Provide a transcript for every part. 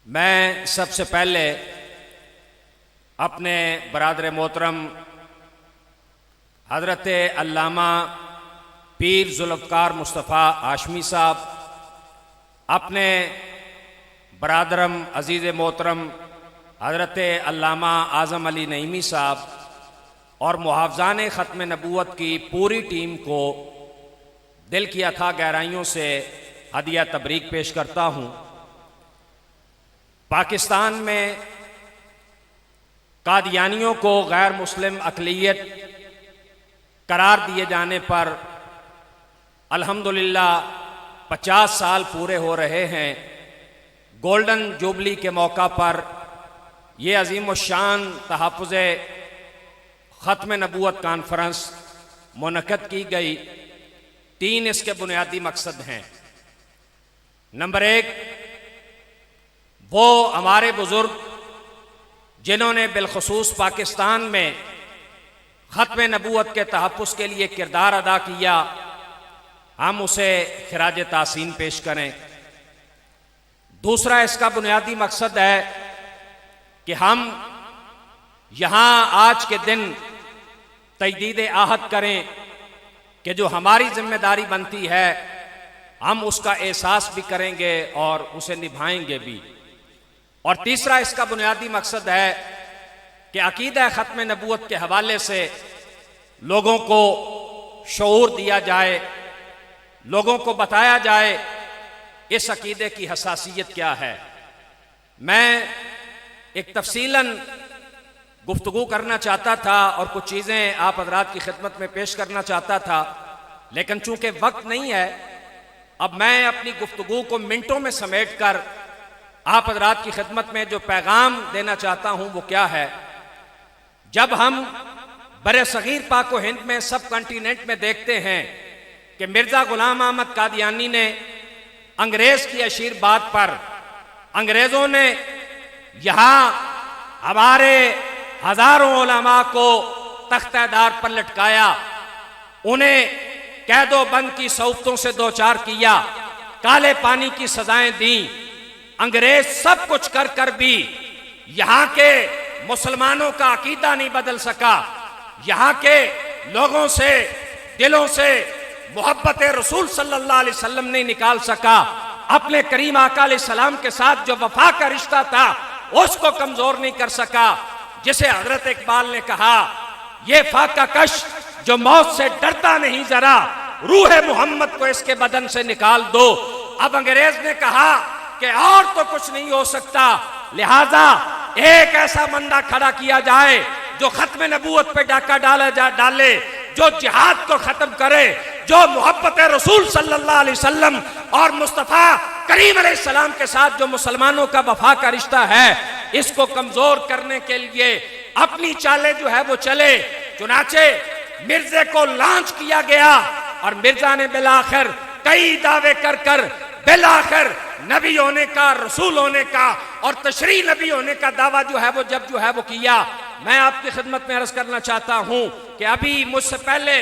मैं सबसे पहले अपने बरादर मोहतरम हज़रत अल्लामा पीर जुल्फ़कार मुस्तफ़ा हाशमी साहब, अपने बरादरम अज़ीज़ मोहतरम हज़रत अल्लामा आज़म अली नईमी साहब और मुहाफ़िज़ान ख़त्म नबूवत की पूरी टीम को दिल की अथाह गहराइयों से हदिया तबरीक पेश करता हूँ। पाकिस्तान में कादियानियों को गैर मुस्लिम अक़लियत करार दिए जाने पर अल्हम्दुलिल्लाह 50 साल पूरे हो रहे हैं। गोल्डन जुबली के मौका पर यह अजीम व शान तहफ़्फ़ुज़ ख़त्म नबूवत कॉन्फ्रेंस मुनक़्क़द की गई। 3 इसके बुनियादी मकसद हैं। नंबर 1, वो हमारे बुज़ुर्ग जिन्होंने बिलखुसूस पाकिस्तान में ख़त्म नबूवत के तहफ़्फ़ुज़ के लिए किरदार अदा किया, हम उसे खिराज तासीन पेश करें। दूसरा इसका बुनियादी मकसद है कि हम यहाँ आज के दिन तजदीद आहद करें कि जो हमारी जिम्मेदारी बनती है हम उसका एहसास भी करेंगे और उसे निभाएंगे भी। और तीसरा इसका बुनियादी मकसद है कि अकीदा ख़त्म नबूवत के हवाले से लोगों को शऊर दिया जाए, लोगों को बताया जाए इस अकीदे की हसासियत क्या है। मैं एक तफसीलन गुफ्तगू करना चाहता था और कुछ चीज़ें आप हज़रात की खिदमत में पेश करना चाहता था, लेकिन चूंकि वक्त नहीं है, अब मैं अपनी गुफ्तगू को मिनटों में समेट कर आप हज़रात की खिदमत में जो पैगाम देना चाहता हूँ वो क्या है। जब हम बरे सगीर पाक व हिंद में सब कॉन्टिनेंट में देखते हैं कि मिर्ज़ा ग़ुलाम अहमद कादियानी ने अंग्रेज़ की अशीर बात पर अंग्रेज़ों ने यहाँ हमारे हज़ारों उलमा को तख्तेदार पर लटकाया, उन्हें कैदो बंद की सौतों से दो चार किया, काले पानी की सजाएं दी। अंग्रेज सब कुछ कर कर भी यहाँ के मुसलमानों का अकीदा नहीं बदल सका। यहाँ के लोगों से दिलों से मोहब्बत रसूल सल्लल्लाहु अलैहि वसल्लम नहीं निकाल सका। अपने करीम आका अलैहि सलाम के साथ जो वफा का रिश्ता था उसको कमजोर नहीं कर सका। जिसे हजरत इकबाल ने कहा, ये फाका कश जो मौत से डरता नहीं जरा, रूह मोहम्मद को इसके बदन से निकाल दो। अब अंग्रेज ने कहा कि और तो कुछ नहीं हो सकता, लिहाजा एक ऐसा बंदा खड़ा किया जाए जो खत्म नबूवत पे डाका डाले, जो जिहाद को खत्म करे, जो मोहब्बत रसूल सल्लल्लाहु अलैहि वसल्लम और मुस्तफ़ा करीम अलैहिस्सलाम के साथ जो मुसलमानों का वफा का रिश्ता है इसको कमजोर करने के लिए अपनी चालें जो है वो चले। चुनाचे मिर्जे को लॉन्च किया गया और मिर्जा ने बिलाखिर कई दावे कर कर बिलाखिर नबी होने का, रसूल होने का और तशरी नबी होने का दावा जो है वो किया। मैं आपकी खिदमत में अर्ज करना चाहता हूं कि अभी मुझसे पहले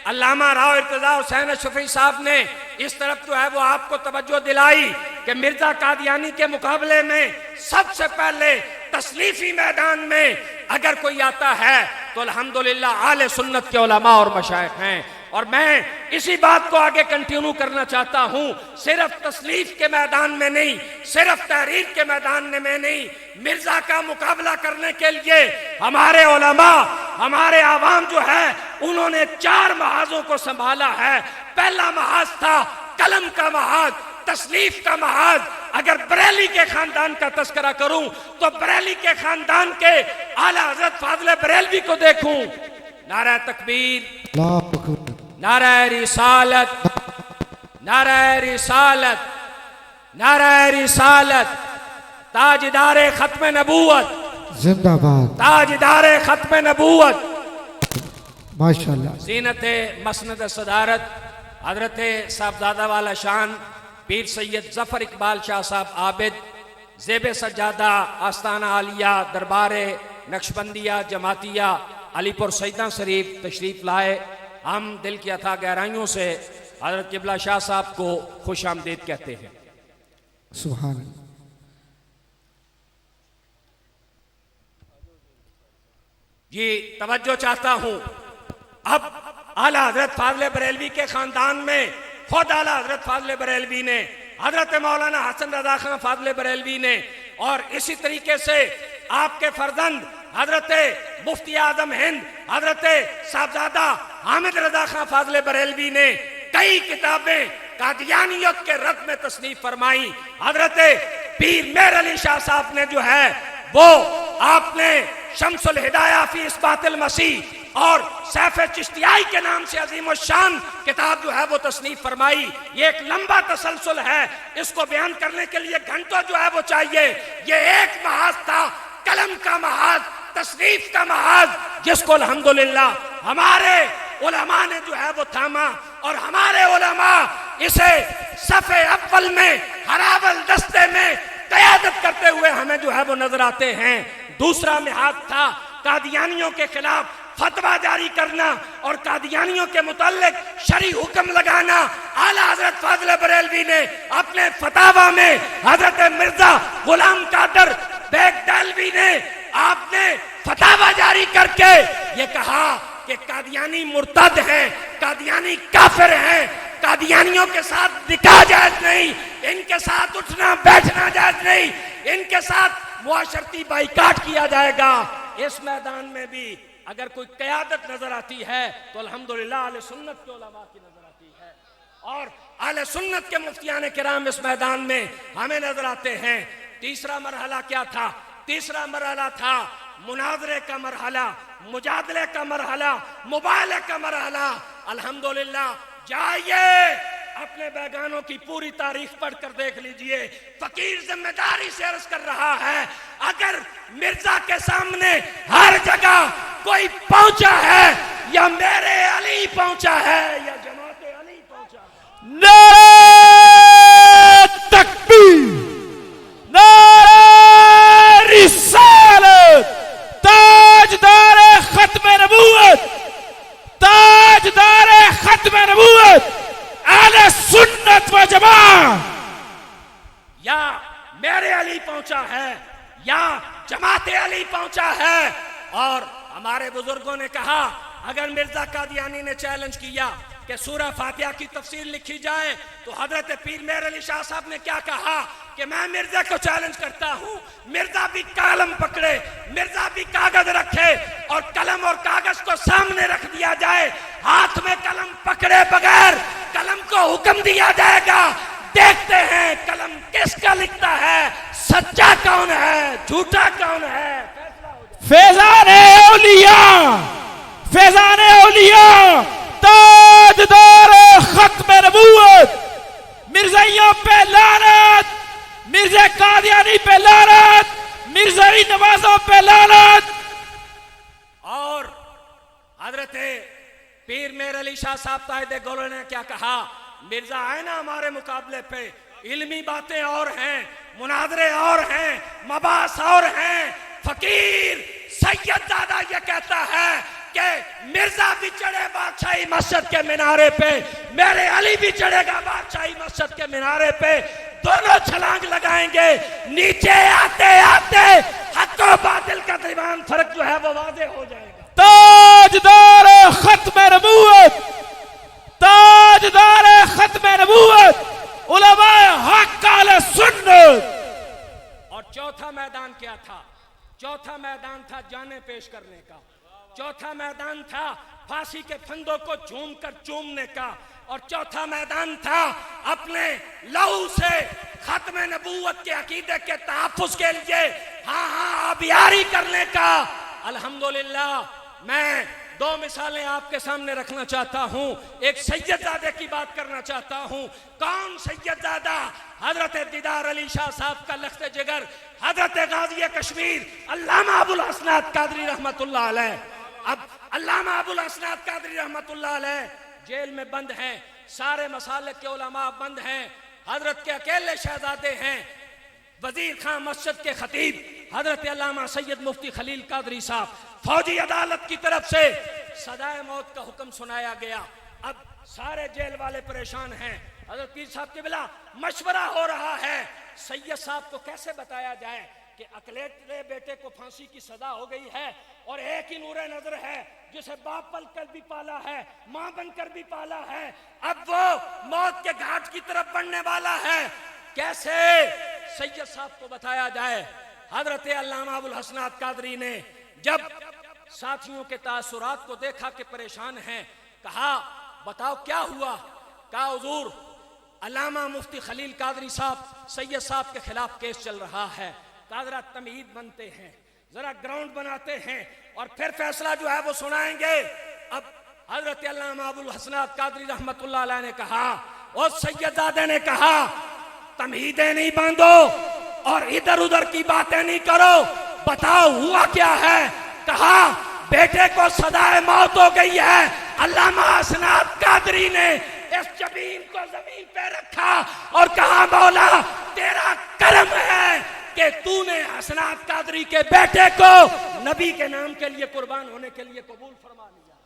अल्लामा राव इर्तिज़ा हुसैन अशरफी साहब ने इस तरफ जो है वो आपको तवज्जो दिलाई कि मिर्जा कादियानी के मुकाबले में सबसे पहले तस्लीफी मैदान में अगर कोई आता है तो अल्हम्दुलिल्लाह आले सुन्नत के उलमा और मशाइख हैं। और मैं इसी बात को आगे कंटिन्यू करना चाहता हूं, सिर्फ तस्लीफ के मैदान में नहीं, सिर्फ तहरीर के मैदान में नहीं, मिर्जा का मुकाबला करने के लिए हमारे उलमा, हमारे आवाम जो है उन्होंने 4 महाजों को संभाला है। पहला महाज था कलम का महाज, तस्लीफ का महाज। अगर बरेली के खानदान का तस्करा करूं तो बरेली के खानदान के आला हजरत फाज़िल बरेलवी को देखूं। नारा तकबीर, नारा रिसालत, नारा रिसालत, नारा रिसालत, ताजदार खत्म नबूवत जिंदाबाद, ताजदार खत्म नबूवत, माशाअल्लाह। ज़ीनत मसनद सदारत हजरत साहबजादा वाला शान पीर सैयद जफर इकबाल शाह साहब आबिद, ज़ेब सज्जादा आस्ताना आलिया दरबारे नक्शबंदिया जमातिया अलीपुर सैदा शरीफ तशरीफ़ लाए। हम दिल की अथाह गहराइयों से हजरत किबला शाह साहब को खुश आमदीद कहते हैं। सुभान अल्लाह। ये तवज्जो चाहता हूं। अब आला हजरत फाजले बरेलवी के खानदान में खुद आला हजरत फाजले बरेलवी ने, हजरत मौलाना हसन रजा खान फाजले बरेलवी ने, और इसी तरीके से आपके फर्जंद हजरत मुफ्ती आजम हिंद हजरत साहबजादा हामिद रजा खान फाजले बरेलवी ने कई किताबें कादियानियत के रद में तस्नीफ फरमाई। हजरत पीर मेहर अली शाह साहब ने जो है वो आपने शम्सुल हिदाया फी इस्बातिल मसीह और सैफ चिश्तियाई के नाम से अजीम शान किताब जो है वो तस्नीफ फरमाई। ये एक लंबा तसलसल है, इसको बयान करने के लिए घंटों जो है वो चाहिए। ये एक महाज था, कलम का महाज, तस्नीफ का महाज, जिसको अल्हम्दुलिल्लाह हमारे उलमा ने जो है वो थामा, और हमारे उलमा इसे सफ़े अव्वल में हरावल दस्ते में क़यादत करते हुए हमें जो है वो नजर आते हैं। दूसरा महाज था कादियानियों के खिलाफ फतवा जारी करना और कादियानियों के मुताल्लिक शरई हुक्म लगाना। आला हजरत फाजले बरेलवी ने अपने फतावा में हजरत मिर्जा गुलाम कादर बेगदालवी ने आपने फतावा जारी करके ये कहा कि कादियानी मुर्तद हैं, कादियानी काफिर हैं, कादियानियों के साथ निकाह जायज नहीं, इनके साथ उठना बैठना जायज नहीं, इनके साथ मुआशरती बाइकाट किया जाएगा। इस मैदान में भी अगर कोई क़यादत नजर आती है तो अल्हम्दुलिल्लाह आले सुन्नत के उलमा की नजर आती है, और आले सुन्नत के मुफ्तियान किराम इस मैदान में हमें नजर आते हैं। तीसरा मरहला क्या था? तीसरा मरहला था मुनाजरे का मरहला, मुजादले का मरहला, मुबाले का मरहला। अल्हम्दुलिल्लाह जाइए अपने बैगानों की पूरी तारीख पढ़कर देख लीजिए। फकीर जिम्मेदारी से अर्ज कर रहा है, अगर मिर्जा के सामने हर जगह कोई पहुंचा है, या मेरे अली पहुंचा है या जमाते अली पहुंचा है। नारे तकबीर, नारे रिसालत, ताजदारे खत्म नबूवत, ताजदारे खत्म नबूवत आले सुन्नत व जमात। या मेरे अली पहुंचा है या जमाते अली पहुंचा है। और हमारे बुजुर्गों ने कहा, अगर मिर्जा कादियानी ने चैलेंज किया कि सूरह फातिहा की तफसीर लिखी जाए, तो हजरत पीर मेहर अली शाह साहब ने क्या कहा कि मैं मिर्जा को चैलेंज करता हूं। मिर्जा भी कलम पकड़े, मिर्जा भी कागज रखे, और कलम और कागज को सामने रख दिया जाए, हाथ में कलम पकड़े बगैर कलम को हुक्म दिया जाएगा। देखते हैं कलम किसका लिखता है, सच्चा कौन है, झूठा कौन है। फैज़ाने औलिया, फैज़ाने औलिया, ताजदारे खत्म नबूवत, मिर्ज़ाइयों पे लानत, मिर्ज़ा कादियानी पे लानत, मिर्ज़ाई नवाजों पे लानत। और हजरत पीर मेहर अली शाह साहब ताहिद गोलो ने क्या कहा, मिर्जा आए ना हमारे मुकाबले पे, इल्मी बातें और हैं, मुनाजरे और हैं, मबास और हैं। फकीर सैयदजादा ये कहता है कि मिर्जा भी चढ़े बादशाही मस्जिद के मीनारे पे, मेरे अली भी चढ़ेगा बादशाही मस्जिद के मीनारे पे, दोनों छलांग लगाएंगे। नीचे आते आते हक और बातिल का दरमियान फर्क जो है वो वाज़ेह हो जाएगा। ताजदारे खत्म नबूवत, ताजदारे खत्म नबूवत, उलमाए हक आले सुन्नत। और चौथा मैदान क्या था? चौथा मैदान था जाने पेश करने का, चौथा मैदान था फांसी के फंदों को झूम कर चूमने का, और चौथा मैदान था अपने लहू से खत्म नबूवत के अकीदे के तहफ़्फ़ुज़ के लिए हाँ अबियारी करने का। अल्हम्दुलिल्लाह मैं दो मिसालें आपके सामने रखना चाहता हूं। एक सैयदजादे की बात करना चाहता हूं। कौन सैयदजादा? हजरत दीदार अली शाह साहब का लख्त जिगर, हजरत गाज़ी कश्मीर अल्लामा अबुल हसनात कादरी रहमतुल्लाह अलैह। अब अल्लामा अबुल हसनात कादरी रहमतुल्लाह अलैह जेल में बंद हैं, सारे मसालिक के उलमा बंद हैं, हजरत के अकेले शहजादे हैं। वजीर खां मस्जिद के खतीब हजरत अल्लामा सैयद मुफ्ती खलील कादरी साहब, फौजी अदालत की तरफ से सजाए मौत का हुक्म सुनाया गया। अब सारे जेल वाले परेशान हैं। हजरत पीर साहब के बिला मशवरा हो रहा है, सैयद साहब को कैसे बताया जाए कि अकेले बेटे को फांसी की सजा हो गई है और एक ही नूरे नजर है जिसे बाप पलकर भी पाला है, मां बनकर भी पाला है, अब वो मौत के घाट की तरफ बढ़ने वाला है। कैसे सैयद साहब को बताया जाए। हजरत अल्लामा अबुल हसनात कादरी ने जब साथियों के तासुरात को देखा कि परेशान हैं, कहा बताओ क्या हुआ। कहा हुजूर अल्लामा मुफ्ती खलील कादरी साहब सैयद साहब के खिलाफ केस चल रहा है। कादरा तमहीद बनते हैं, जरा ग्राउंड बनाते हैं और फिर फैसला जो है वो सुनाएंगे। अब हजरत अल्लामा अबुल हसनात कादरी रहमतुल्लाह अलैह ने कहा और सैयदजादे ने कहा तमहीदें नहीं बांधो और इधर उधर की बातें नहीं करो, बताओ हुआ क्या है। कहा बेटे को सजाए मौत हो गई है। अल्लामा हसनात कादरी ने इस जमीन को जमीन पे रखा और कहा मौला तेरा करम है कि तूने हसनात कादरी के बेटे को नबी के नाम के लिए कुर्बान होने के लिए कबूल फरमा लिया।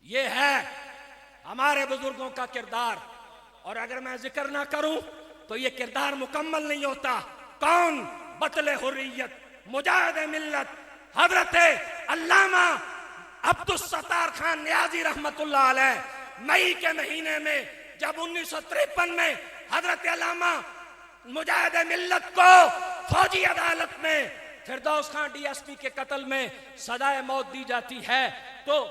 ये है हमारे बुजुर्गों का किरदार और अगर मैं जिक्र ना करूं तो ये किरदार मुकम्मल नहीं होता। कौन बतले हुर्रियत मुजाहिद मिल्लत हजरत अल्लामा अब्दुस सत्तार खान नियाजी रहमतुल्लाह अलैह मई के महीने में जब 1953 में हजरत अल्लामा मुजाहिद मिल्लत को फौजी अदालत में फिरदौस खान डीएसपी के कत्ल में सजाए मौत दी जाती है तो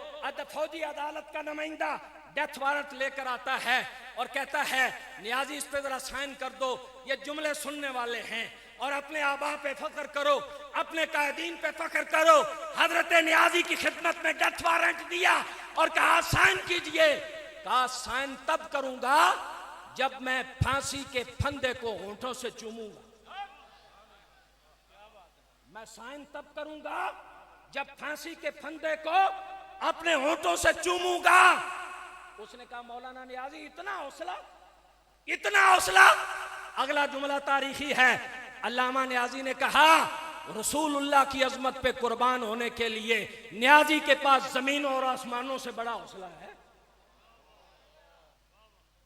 फौजी अदालत का नुमाइंदा डेथ वारंट लेकर आता है और कहता है नियाजी इस पे जरा साइन कर दो, ये जुमले सुनने वाले हैं और अपने आबा पे फख्र करो, अपने कायदीन पे फख्र करो। हजरत नियाजी की खिदमत में डेथ वारंट दिया और कहा साइन कीजिए। कहा साइन तब करूंगा जब मैं फांसी के फंदे को होंठों से चूमूंगा। मैं साइन तब करूंगा जब फांसी के फंदे को अपने होंठों से चूमूंगा। उसने कहा मौलाना नियाजी इतना हौसला। अगला जुमला तारीखी है। अल्लामा नियाजी ने कहा रसूलुल्लाह की अजमत पे कुर्बान होने के लिए नियाजी के पास जमीनों और आसमानों से बड़ा हौसला है।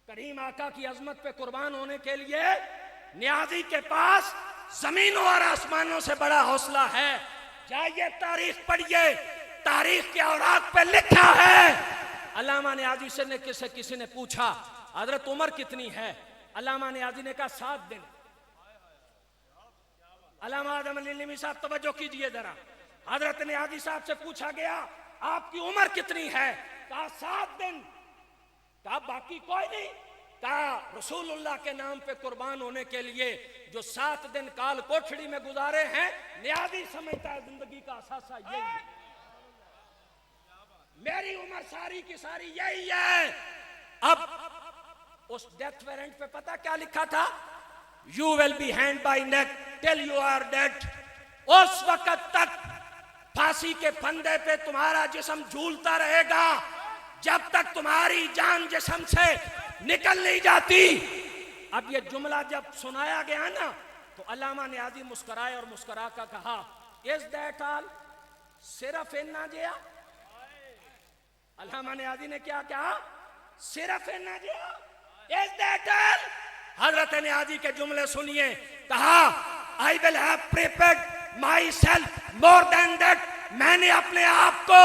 करीम आका की अजमत पे कुर्बान होने के लिए नियाजी के पास जमीनों और आसमानों से बड़ा हौसला है। जाइए तारीख पढ़िए, तारीख के औराक पे लिखा है। अल्लामा नियाजी से ने किसी ने पूछा हजरत उम्र कितनी है। अल्लामा नियाजी ने कहा 7 दिन। अल्लामा आदम अली साहब तवज्जो कीजिए जरा। हजरत नियाजी साहब से पूछा गया आपकी उम्र कितनी है। कहा 7 दिन। कहा बाकी कोई नहीं। कहा रसूलुल्लाह के नाम पे कुर्बान होने के लिए जो 7 दिन काल कोठड़ी में गुजारे हैं नियाजी समझता है जिंदगी का असासा यही है। मेरी उम्र सारी की सारी यही है। अब उस डेथ वारंट पे पता क्या लिखा था? You will be hand by neck till you are dead. उस वक्त तक फांसी के फंदे पे तुम्हारा जिस्म झूलता रहेगा जब तक तुम्हारी जान जिस्म से निकल नहीं जाती। अब ये जुमला जब सुनाया गया ना तो अल्लामा नियाजी मुस्कुराए और मुस्कुरा कर कहा इज दैट ऑल? सिर्फ इन्ना जिया? अल्लामा नियाजी ने क्या कहा? सिर्फ इन्ना जिया? Is that all? हजरत नियाजी के जुमले सुनिए। कहा I will have prepared my self more than that. मैंने अपने आप को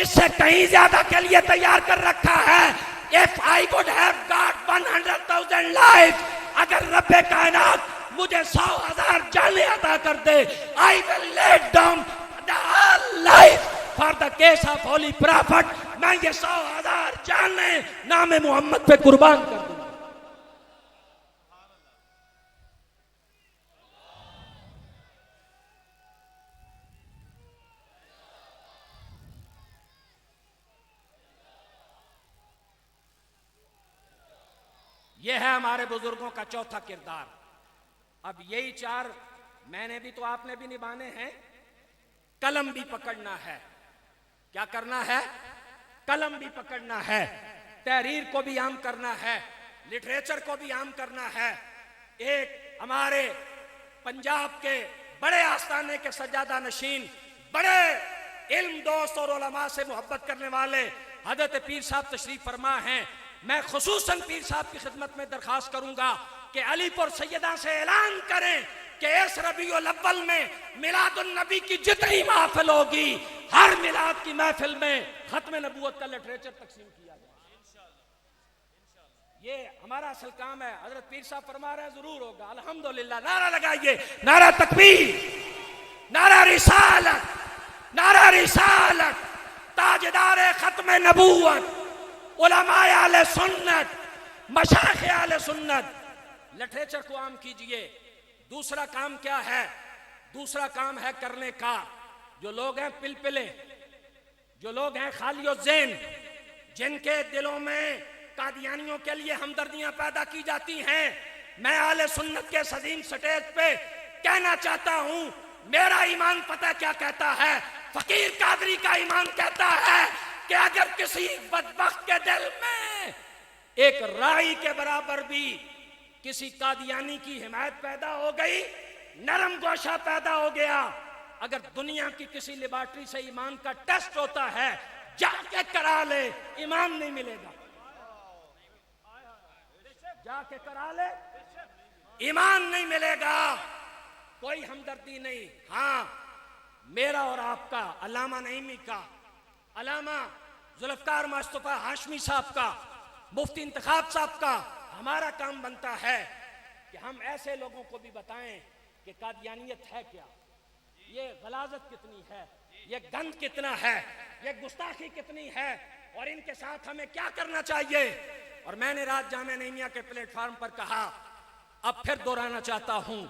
इससे कहीं ज्यादा के लिए तैयार कर रखा है। If I would have got 100,000 life, अगर रब्बे कायनात मुझे 100,000 जाने अता कर दे, I will lay down the whole life for the cause of holy prophet. मैं ये 100,000 जाने नाम मोहम्मद पे कुर्बान कर दूंगा। यह है हमारे बुजुर्गों का चौथा किरदार। अब यही 4 मैंने भी तो आपने भी निभाने हैं। कलम भी पकड़ना है। क्या करना है? कलम भी पकड़ना है, तहरीर को भी आम करना है, लिटरेचर को भी आम करना है। एक हमारे पंजाब के बड़े आस्थाने के सज्जादा नशीन, बड़े इल्म दोस्त और उलमा से मोहब्बत करने वाले हजरत पीर साहब तशरीफ फरमा हैं। मैं खुसूसन पीर साहब की खिदमत में दरखास्त करूंगा कि अलीपुर सैयदा से ऐलान करें कि इस रबीउल अव्वल में मिलादुन नबी की जितनी महफिल होगी, हर मिलाद की महफिल में खत्म नबूवत का लिटरेचर तकसीम किया जाए। ये हमारा असल काम है। हजरत पीर साहब फरमा रहे हैं जरूर होगा। अल्हम्दुलिल्लाह। नारा लगाइए, नारा तकबीर, नारा रिसालत, नारा रिसालत। ताजदार खत्म नबूवत, उलमाए आले सुन्नत, मशाइख आले सुन्नत, लिटरेचर को आम कीजिए। दूसरा काम क्या है? दूसरा काम है करने का। जो लोग हैं पिलपिले, जो लोग हैं खालियो ज़ेन, जिनके दिलों में कादियानियों के लिए हमदर्दियां पैदा की जाती हैं, मैं आले सुन्नत के सजीम स्टेज पे कहना चाहता हूं, मेरा ईमान पता क्या कहता है? फकीर कादरी का ईमान कहता है कि अगर किसी बदबख्त के दिल में एक राई के बराबर भी किसी कादियानी की हिमायत पैदा हो गई, नरम गोशा पैदा हो गया, अगर दुनिया की किसी लेबॉर्ट्री से ईमान का टेस्ट होता है, जाके करा ले, ईमान नहीं मिलेगा। जाके करा ले, ईमान नहीं मिलेगा। कोई हमदर्दी नहीं। हाँ, मेरा और आपका, अल्लामा नईमी का, अल्लामा जुल्फकार मुस्तफा हाशमी साहब का, मुफ्ती इंतखाब साहब का, हमारा काम बनता है कि हम ऐसे लोगों को भी बताएं कि कादियानियत है क्या, ये गलाजत कितनी है, ये गंद कितना है, ये गुस्ताखी कितनी है, और इनके साथ हमें क्या करना चाहिए। और मैंने रात जामे नईमिया के प्लेटफार्म पर कहा, अब फिर दोहराना चाहता हूं,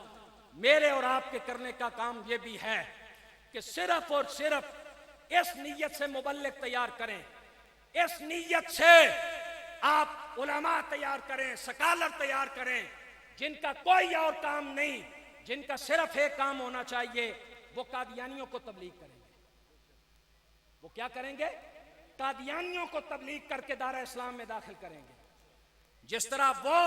मेरे और आपके करने का काम ये भी है कि सिर्फ और सिर्फ इस नीयत से मुबल्लिग तैयार करें, इस नीयत से आप उलमा तैयार करें, सकालर तैयार करें, जिनका कोई और काम नहीं, जिनका सिर्फ एक काम होना चाहिए, वो कादियानियों को तबलीग करेंगे। वो क्या करेंगे? कादियानियों को तबलीग करके दारा इस्लाम में दाखिल करेंगे। जिस तरह वो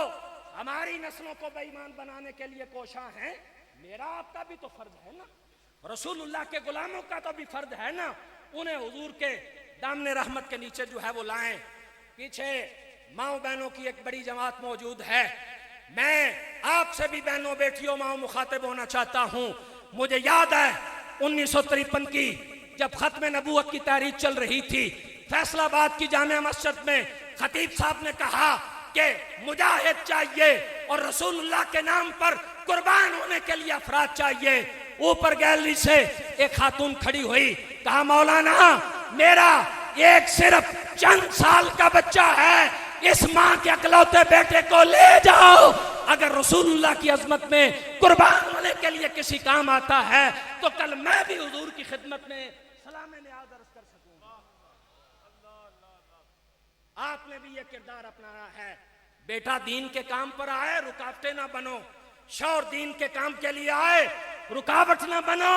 हमारी नस्लों को बेईमान बनाने के लिए कोशा हैं, मेरा आपका भी तो फर्ज है ना, रसूलुल्लाह के गुलामों का तो भी फर्ज है ना, उन्हें हुजूर के दामने रहमत के नीचे जो है वो लाएं। पीछे माओ बहनों की एक बड़ी जमात मौजूद है। मैं आपसे भी बहनों बेटियों माओ मुखातिब होना चाहता हूं। मुझे याद है 1953 की जब खत्म नबूवत की तारीख चल रही थी, फैसलाबाद की जामिया मस्जिद में खतीब साहब ने कहा कि मुजाहिद चाहिए और रसूलुल्लाह के नाम पर कुर्बान होने के लिए अफराद चाहिए। ऊपर गैलरी से एक खातून खड़ी हुई, कहा मौलाना मेरा एक सिर्फ चंद साल का बच्चा है, इस माँ के अकलौते बेटे को ले जाओ, अगर रसूलुल्लाह की अजमत में कुर्बान होने के लिए किसी काम आता है तो कल मैं भी हुजूर की खिदमत में सलाम नियाज़ अर्ज कर सकूंगा। आपने भी यह किरदार अपनाना है। बेटा दीन के काम पर आए, रुकावटें ना बनो। शौहर दीन के काम के लिए आए, रुकावट ना बनो,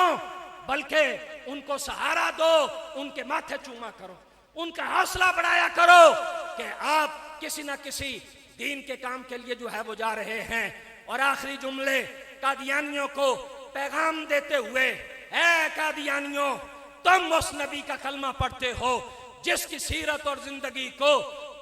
बल्कि उनको सहारा दो, उनके माथे चूमा करो, उनका हौसला बढ़ाया करो कि आप किसी ना किसी दीन के काम के लिए जो है वो जा रहे हैं। और आखिरी जुमले कादियानियों को पैगाम देते हुए, ऐ कादियानियों, तुम उस नबी का कलमा पढ़ते हो जिसकी सीरत और जिंदगी को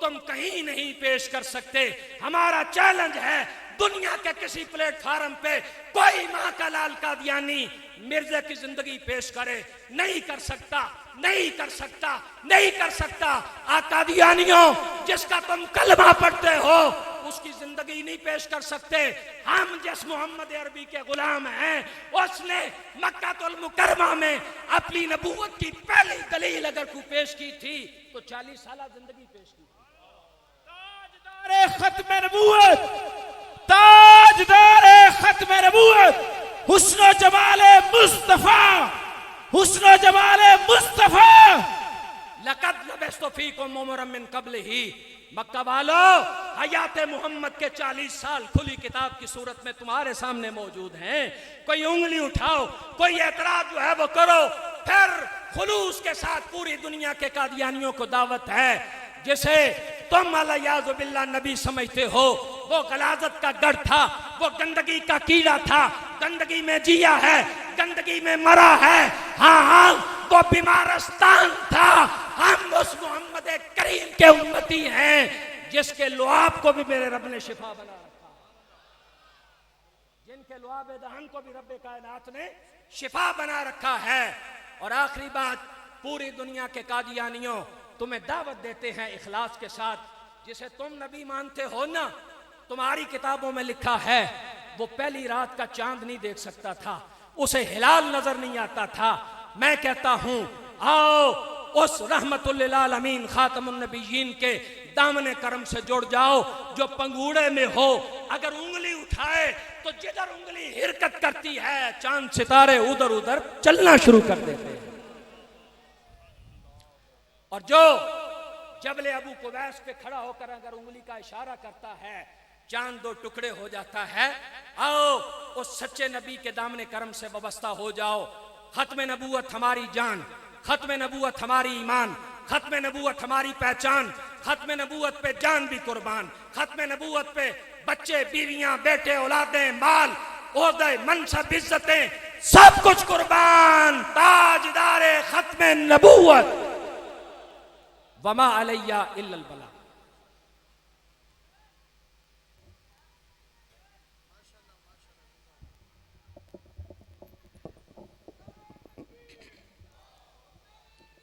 तुम कहीं नहीं पेश कर सकते। हमारा चैलेंज है, दुनिया के किसी प्लेटफार्म पे कोई माँ का लाल कादियानी मिर्जा की जिंदगी पेश करे, नहीं कर सकता, नहीं कर सकता, नहीं कर सकता। कादियानियों, जिसका तुम कलमा पढ़ते हो उसकी जिंदगी नहीं पेश कर सकते। हम जिस मोहम्मद अरबी के गुलाम हैं, उसने मक्कातुल मुकर्रमा में अपनी नबूवत की पहली दलील अगर कोई पेश की थी तो 40 साल जिंदगी पेश की। खत्म नबूवत, ताजदार खत्म नबूवत, हुस्न जमाले मुस्तफा, हुस्न जमाले मुस्तफा। लक़द लबिस्तु फ़ीकुम उमरन मिन क़ब्लिही, मक्का वालो हयात मोहम्मद के 40 साल खुली किताब की सूरत में तुम्हारे सामने मौजूद हैं। कोई उंगली उठाओ, कोई एतराज जो है वो करो, फिर खुलूस के साथ पूरी दुनिया के कादियानियों को दावत है। जिसे तुम अलियाज़ु बिल्लाह नबी समझते हो, वो गलाजत का गढ़ था, वो गंदगी का कीड़ा था, गंदगी में जिया है, गंदगी में मरा है। हाँ हाँ, को बीमारस्तान था। हम उस मोहम्मद करीम के उम्मती हैं जिसके लुआब को भी मेरे रब ने शिफा बना रखा, जिनके लुआब दहन को भी रब कायनात ने शिफा बना रखा है। और आखिरी बात, पूरी दुनिया के कादियानियों, तुम्हें दावत देते हैं इखलास के साथ, जिसे तुम नबी मानते हो ना, तुम्हारी किताबों में लिखा है वो पहली रात का चांद नहीं देख सकता था, उसे हिलाल नजर नहीं आता था। मैं कहता हूं आओ उस रहमतुल लिल आलमीन खातमुन नबिय्यीन के दामने करम से जुड़ जाओ, जो पंगूड़े में हो, अगर उंगली उठाए तो जिधर उंगली हिरकत करती है चांद सितारे उधर उधर चलना शुरू कर देते हैं। और जो जबले अबू कुबैस पे खड़ा होकर अगर उंगली का इशारा करता है चांद दो टुकड़े हो जाता है। आओ उस सच्चे नबी के दामने करम से वाबस्ता हो जाओ। खत्म नबूवत हमारी जान, खत्म नबूवत हमारी ईमान, खत्म नबूवत हमारी पहचान, खत्म नबूवत पे जान भी कुर्बान, खत्म नबूवत पे बच्चे बीवियां बेटे औलादें माल ओहदे मनसब इज्जतें सब कुछ कुर्बान। ताजदारे खत्म नबूवत वमा अलैया इल्लल बला।